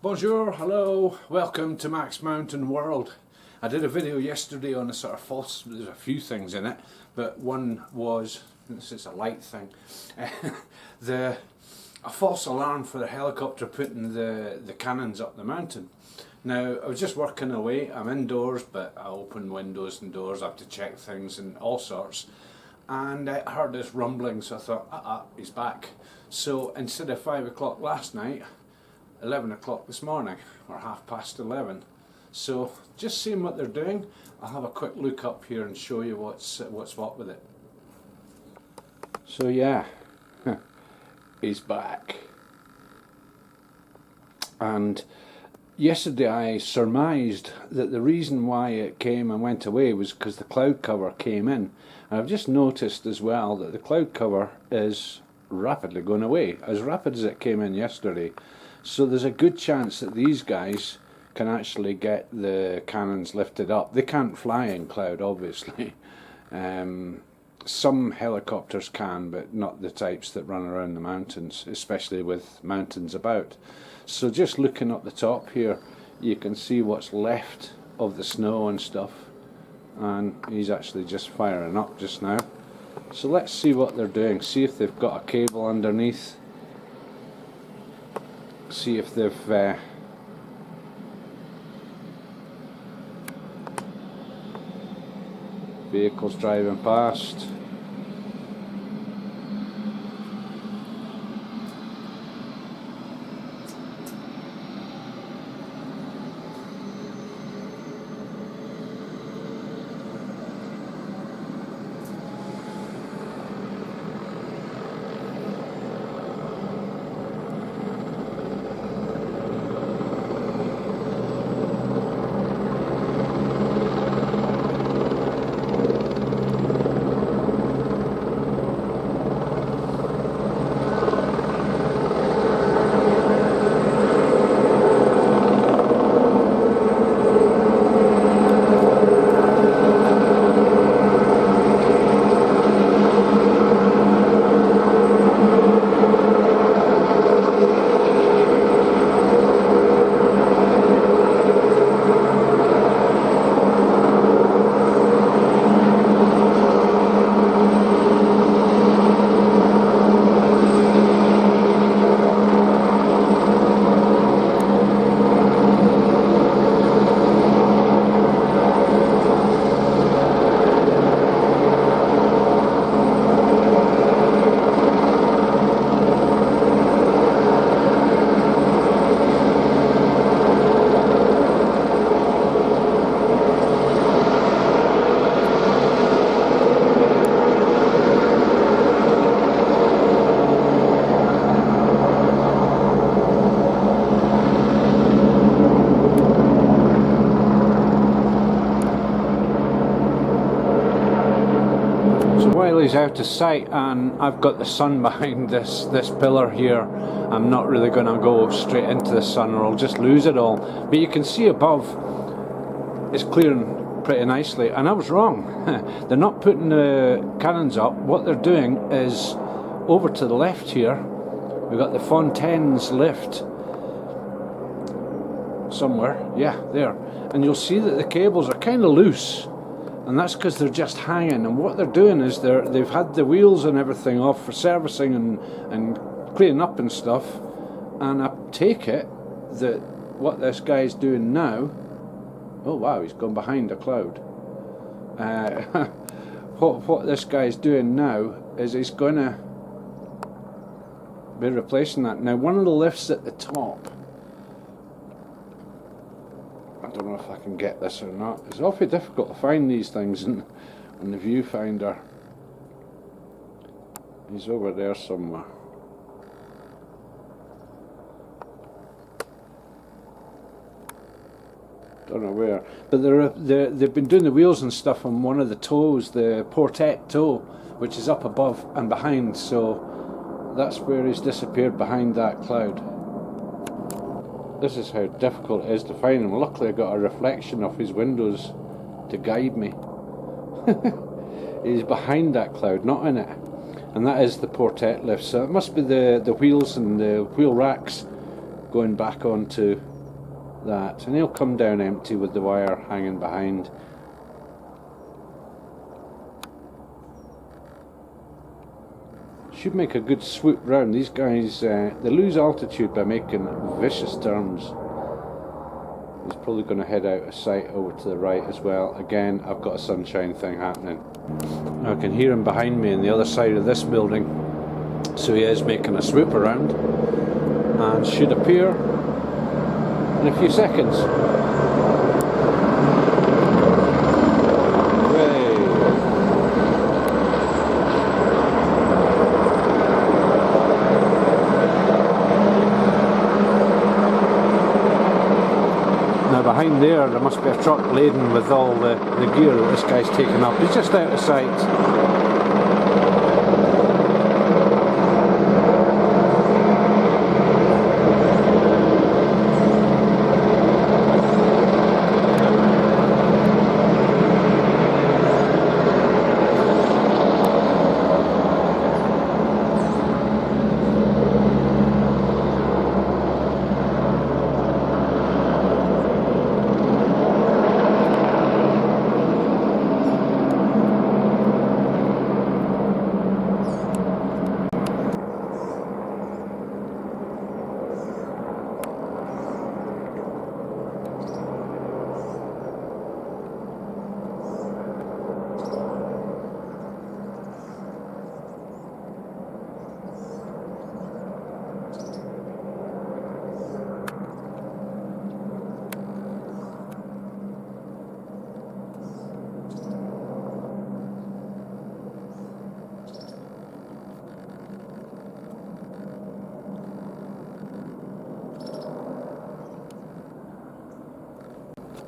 Bonjour, hello, welcome to MaxMountainWorld. I did a video yesterday on a sort of false, there's a few things in it, but one was, this is a light thing, a false alarm for the helicopter putting the cannons up the mountain. Now, I was just working away, I'm indoors, but I open windows and doors, I have to check things and all sorts. And I heard this rumbling, so I thought, he's back. So instead of 5 o'clock last night, 11 o'clock this morning, or 11:30. So just seeing what they're doing, I'll have a quick look up here and show you what's what with it. So yeah, he's back. And yesterday I surmised that the reason why it came and went away was because the cloud cover came in. And I've just noticed as well that the cloud cover is rapidly going away, as rapid as it came in yesterday. So there's a good chance that these guys can actually get the cannons lifted up. They can't fly in cloud, obviously. Some helicopters can, but not the types that run around the mountains, especially with mountains about. So just looking up the top here, you can see what's left of the snow and stuff. And he's actually just firing up just now. So let's see what they're doing, see if they've got a cable underneath. See if they've vehicles driving past. While he's out of sight and I've got the sun behind this pillar here, I'm not really going to go straight into the sun or I'll just lose it all. But you can see above it's clearing pretty nicely, and I was wrong. They're not putting the cannons up. What they're doing is over to the left here we've got the Fontaines lift somewhere, yeah, there, and you'll see that the cables are kind of loose. And that's because they're just hanging, and what they're doing is they've had the wheels and everything off for servicing and cleaning up and stuff. And I take it that what this guy's doing now, oh wow, he's gone behind a cloud. What this guy's doing now is he's going to be replacing that. Now, one of the lifts at the top, I don't know if I can get this or not. It's awfully difficult to find these things in the viewfinder. He's over there somewhere. Don't know where. But they've been doing the wheels and stuff on one of the toes, the portet toe, which is up above and behind. So that's where he's disappeared, behind that cloud. This is how difficult it is to find him. Luckily I got a reflection of his windows to guide me. He's behind that cloud, not in it. And that is the portet lift. So it must be the wheels and the wheel racks going back onto that, and he'll come down empty with the wire hanging behind. Should make a good swoop round. These guys, they lose altitude by making vicious turns. He's probably going to head out of sight over to the right as well. Again, I've got a sunshine thing happening. Now I can hear him behind me on the other side of this building. So he is making a swoop around and should appear in a few seconds. Behind there must be a truck laden with all the gear that this guy's taken up. He's just out of sight.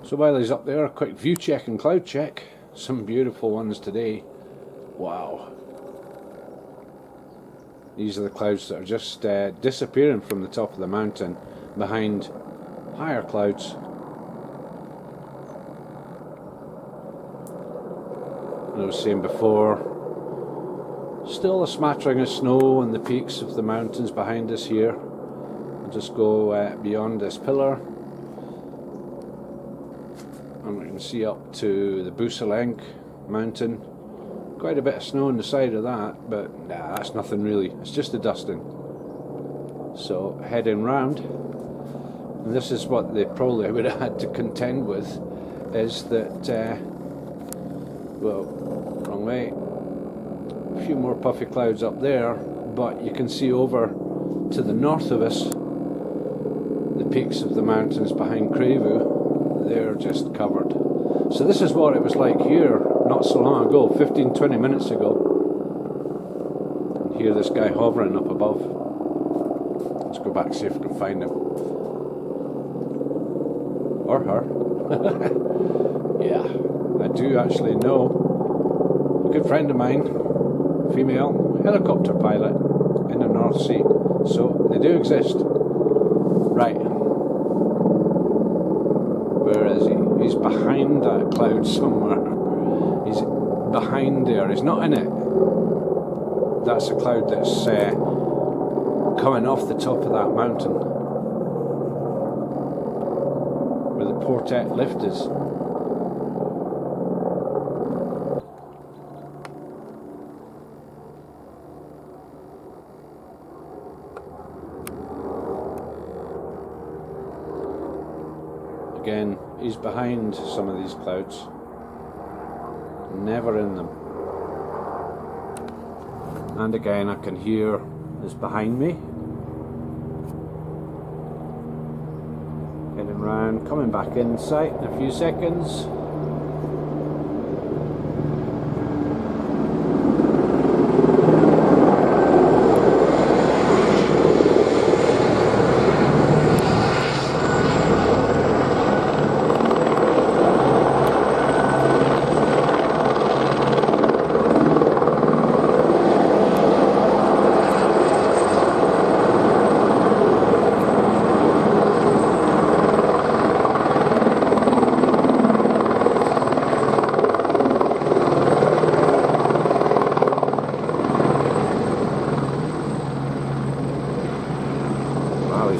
So while he's up there, a quick view check and cloud check. Some beautiful ones today. Wow. These are the clouds that are just disappearing from the top of the mountain behind higher clouds. As I was saying before, still a smattering of snow on the peaks of the mountains behind us here. I'll just go beyond this pillar. And we can see up to the Busalenk mountain. Quite a bit of snow on the side of that, but nah, that's nothing really. It's just the dusting. So heading round, and this is what they probably would have had to contend with, is that, well, wrong way. A few more puffy clouds up there, but you can see over to the north of us, the peaks of the mountains behind Crevu. They're just covered. So this is what it was like here not so long ago, 15-20 minutes ago. And hear this guy hovering up above. Let's go back, see if we can find him. Or her. Yeah, I do actually know a good friend of mine, female helicopter pilot in the North Sea. So they do exist. Right. Where is he? He's behind that cloud somewhere. He's behind there. He's not in it. That's a cloud that's coming off the top of that mountain where the Portet lift is. Again, he's behind some of these clouds, never in them. And again, I can hear this behind me. Heading round, coming back in sight in a few seconds.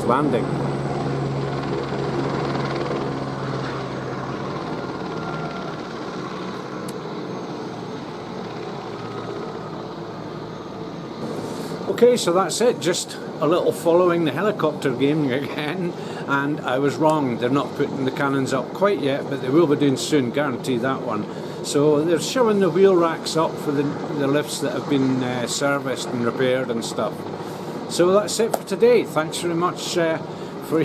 Landing. Okay, so that's it, just a little following the helicopter game again, and I was wrong, they're not putting the cannons up quite yet, but they will be doing soon, guarantee that one. So they're showing the wheel racks up for the lifts that have been serviced and repaired and stuff. So that's it for today. Thanks very much for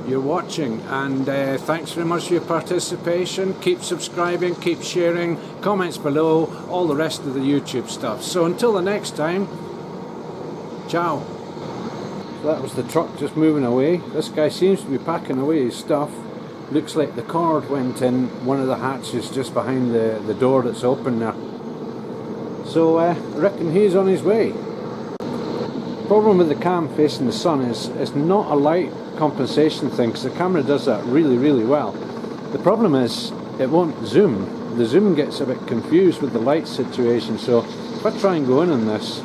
your watching, and thanks very much for your participation. Keep subscribing, keep sharing, comments below, all the rest of the YouTube stuff. So until the next time, ciao. So that was the truck just moving away. This guy seems to be packing away his stuff. Looks like the cord went in one of the hatches just behind the door that's open there. So I reckon he's on his way. Problem with the cam facing the sun is it's not a light compensation thing, because the camera does that really well. The problem is it won't zoom. The zoom gets a bit confused with the light situation, so if I try and go in on this,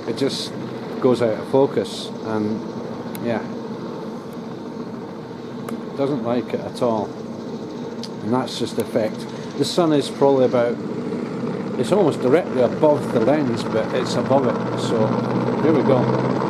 it just goes out of focus, and yeah, doesn't like it at all. And that's just the effect. The sun is probably about, it's almost directly above the lens, but it's above it, so here we go.